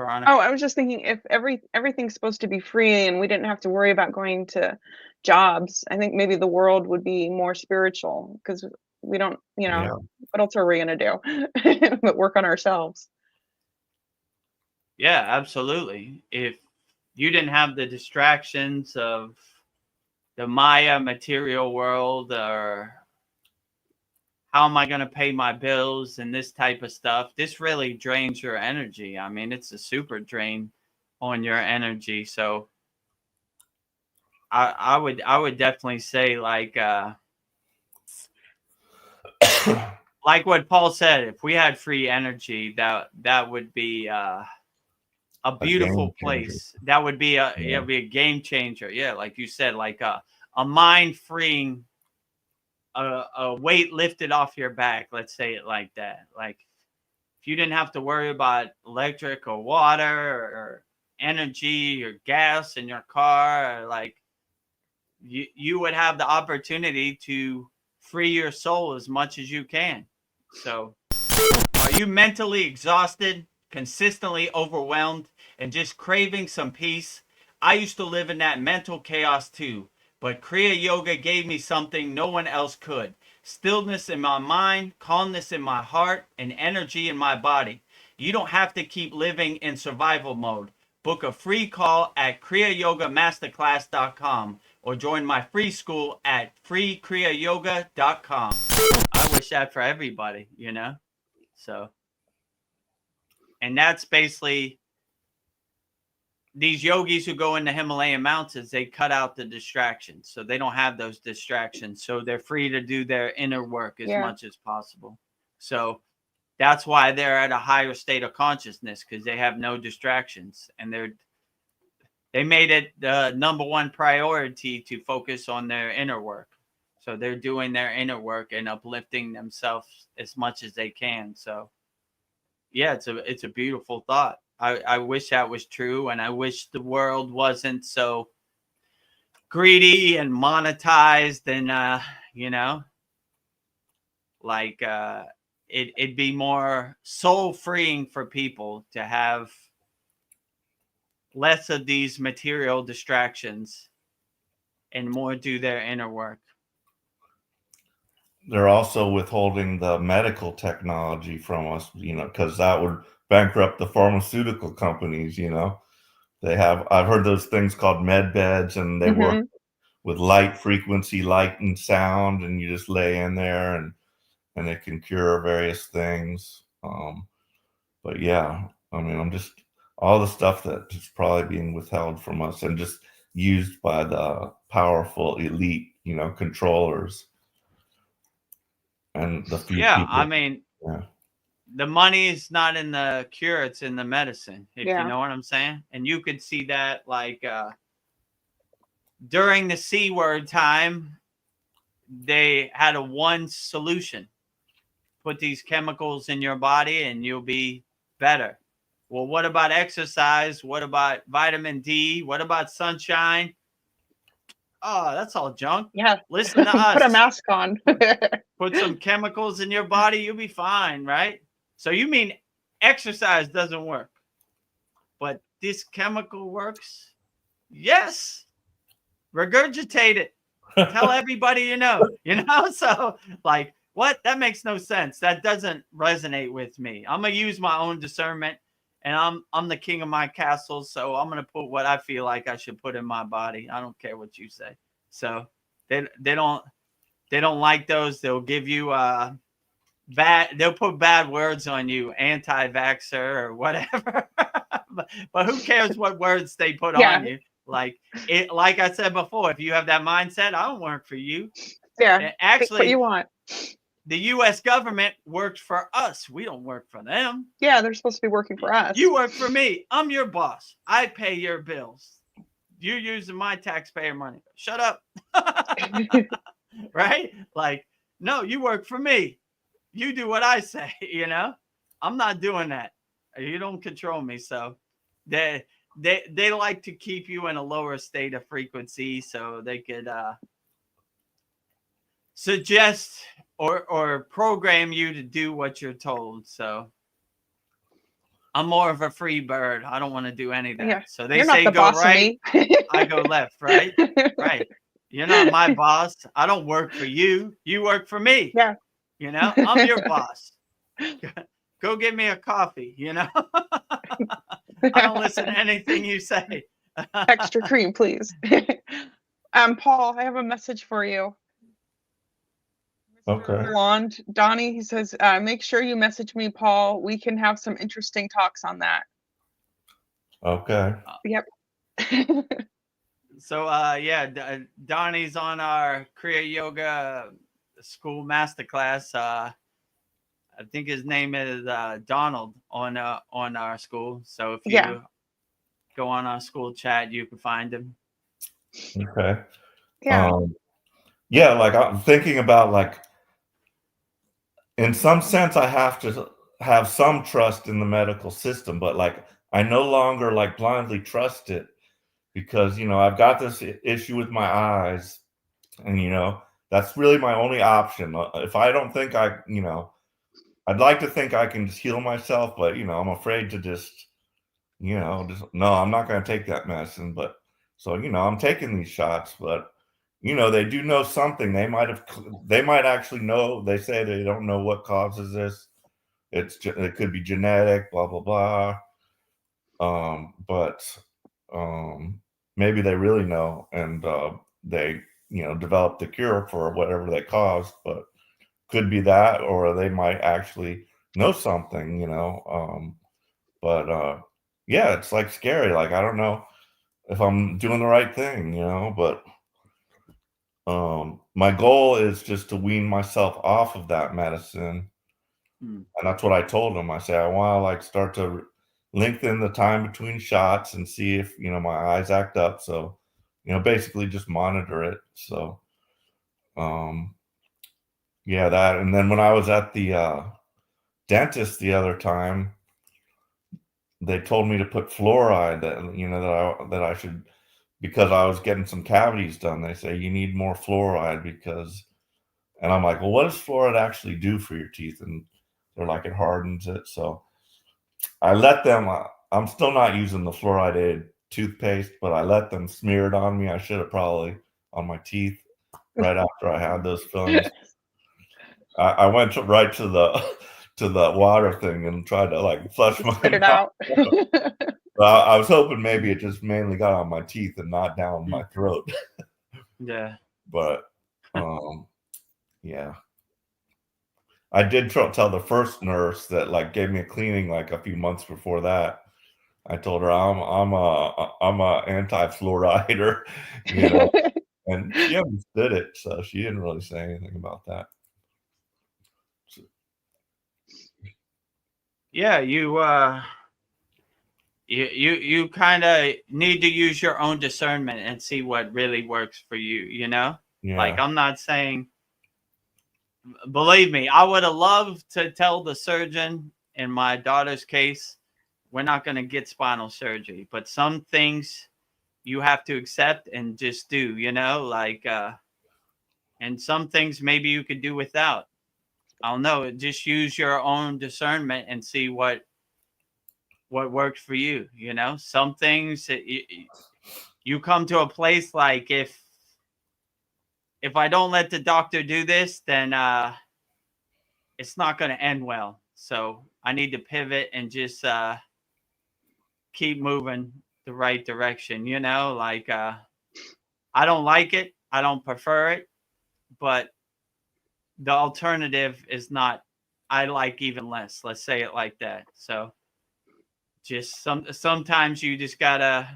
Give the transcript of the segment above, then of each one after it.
Veronica? Oh, I was just thinking if everything's supposed to be free and we didn't have to worry about going to jobs, I think maybe the world would be more spiritual because we don't, Yeah. what else are we going to do but work on ourselves? Yeah, absolutely. If you didn't have the distractions of the Maya material world, or how am I going to pay my bills and this type of stuff, this really drains your energy. I mean, it's a super drain on your energy. So I would definitely say like what Paul said, if we had free energy, that would be a beautiful place. That would be it'd be a game changer. Yeah, like you said, like a mind freeing, a weight lifted off your back. Let's say it like that. Like if you didn't have to worry about electric or water or energy or gas in your car, like you would have the opportunity to free your soul as much as you can. So, are you mentally exhausted, consistently overwhelmed, and just craving some peace? I used to live in that mental chaos too, but Kriya Yoga gave me something no one else could. Stillness in my mind, calmness in my heart, and energy in my body. You don't have to keep living in survival mode. Book a free call at kriyayogamasterclass.com or join my free school at freekriyayoga.com. I wish that for everybody, So, and that's basically these yogis who go in the Himalayan mountains, they cut out the distractions. So they don't have those distractions. So they're free to do their inner work as much as possible. So that's why they're at a higher state of consciousness, because they have no distractions. And they made it the number one priority to focus on their inner work. So they're doing their inner work and uplifting themselves as much as they can. So yeah, it's a beautiful thought. I wish that was true, and I wish the world wasn't so greedy and monetized, and like it'd be more soul freeing for people to have less of these material distractions and more do their inner work. They're also withholding the medical technology from us, because that would bankrupt the pharmaceutical companies. I've heard those things called med beds, and they work with light frequency, light and sound, and you just lay in there and it can cure various things. But yeah, I mean, I'm just all the stuff that is probably being withheld from us and just used by the powerful elite, controllers. And the few people. I mean, the money is not in the cure, it's in the medicine, if you know what I'm saying. And you could see that like during the C word time, they had a one solution. Put these chemicals in your body and you'll be better. Well, what about exercise? What about vitamin D? What about sunshine? Oh, that's all junk. Yeah. Listen to us. Put a mask on. Put some chemicals in your body, you'll be fine, right? So you mean exercise doesn't work, but this chemical works? Yes. Regurgitate it. Tell everybody you know. So like, what? That makes no sense. That doesn't resonate with me. I'm gonna use my own discernment, and I'm the king of my castle. So I'm gonna put what I feel like I should put in my body. I don't care what you say. So they don't like those. They'll give you they'll put bad words on you, anti-vaxxer or whatever. but who cares what words they put on you? Like I said before, if you have that mindset, I don't work for you. Yeah. Actually, what you want. The U.S. government works for us. We don't work for them. Yeah, they're supposed to be working for us. You work for me. I'm your boss. I pay your bills. You're using my taxpayer money. Shut up. Right? Like, no, you work for me. You do what I say, I'm not doing that. You don't control me. So they like to keep you in a lower state of frequency so they could suggest or program you to do what you're told. So I'm more of a free bird. I don't want to do any of that. Yeah. So they You're not say the go boss right, of me. I go left, right? Right. You're not my boss. I don't work for you. You work for me. Yeah. You know, I'm your boss. Go get me a coffee, you know? I don't listen to anything you say. Extra cream, please. Paul, I have a message for you. Okay. Blonde, Donnie, he says, make sure you message me, Paul. We can have some interesting talks on that. Okay. Yep. So, yeah, Donnie's on our Kriya Yoga School Masterclass. I think his name is Donald on our school. So if you go on our school chat, you can find him. Okay. Yeah. Yeah, like I'm thinking about, like, in some sense, I have to have some trust in the medical system, but like I no longer like blindly trust it because I've got this issue with my eyes, and that's really my only option. If I don't think I'd like to think I can just heal myself, but I'm afraid to just no, I'm not going to take that medicine. But so I'm taking these shots, but they do know something. They might actually know. They say they don't know what causes this. It could be genetic, blah blah blah. But maybe they really know, and they develop the cure for whatever they caused. But could be that, or they might actually know something. But yeah, it's like scary. Like I don't know if I'm doing the right thing. But my goal is just to wean myself off of that medicine. And that's what I told him. I say, I want to like start to lengthen the time between shots and see if, my eyes act up. So, basically just monitor it. So, yeah, that. And then when I was at the dentist the other time, they told me to put fluoride that I should, because I was getting some cavities done. They say you need more fluoride and I'm like, well, what does fluoride actually do for your teeth? And they're like, it hardens it. So I let them, I'm still not using the fluoridated toothpaste, but I let them smear it on me. I should have probably on my teeth right after I had those fillings. I went right to the water thing and tried to like flush my Spit it out. I was hoping maybe it just mainly got on my teeth and not down my throat. Yeah. But yeah. I did tell the first nurse that like gave me a cleaning like a few months before that. I told her I'm a anti-fluorider, and she understood it, so she didn't really say anything about that. So. Yeah, you kind of need to use your own discernment and see what really works for you. Yeah. Like I'm not saying. Believe me, I would have loved to tell the surgeon in my daughter's case, we're not going to get spinal surgery, but some things you have to accept and just do, and some things maybe you could do without. I don't know. Just use your own discernment and see what works for you. Some things you come to a place like if I don't let the doctor do this, then it's not going to end well. So I need to pivot and just keep moving the right direction. I don't like it. I don't prefer it. But the alternative is not, I like even less. Let's say it like that. So just sometimes you just got to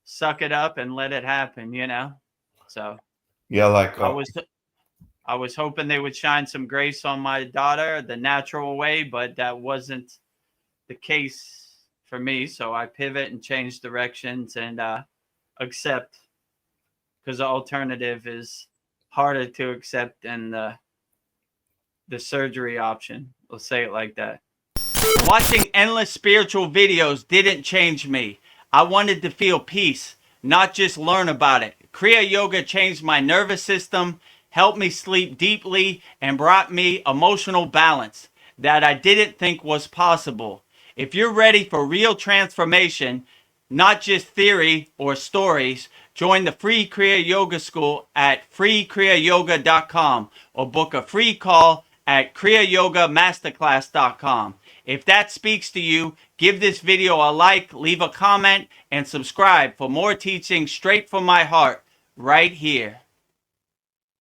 suck it up and let it happen, So yeah, like I was hoping they would shine some grace on my daughter the natural way, but that wasn't the case for me. So I pivot and change directions and accept, because the alternative is harder to accept than the surgery option. Let's say it like that. Watching endless spiritual videos didn't change me. I wanted to feel peace, not just learn about it. Kriya Yoga changed my nervous system, helped me sleep deeply, and brought me emotional balance that I didn't think was possible. If you're ready for real transformation, not just theory or stories, join the free Kriya Yoga School at freekriyayoga.com or book a free call at kriyayogamasterclass.com. If that speaks to you, give this video a like, leave a comment, and subscribe for more teaching straight from my heart right here.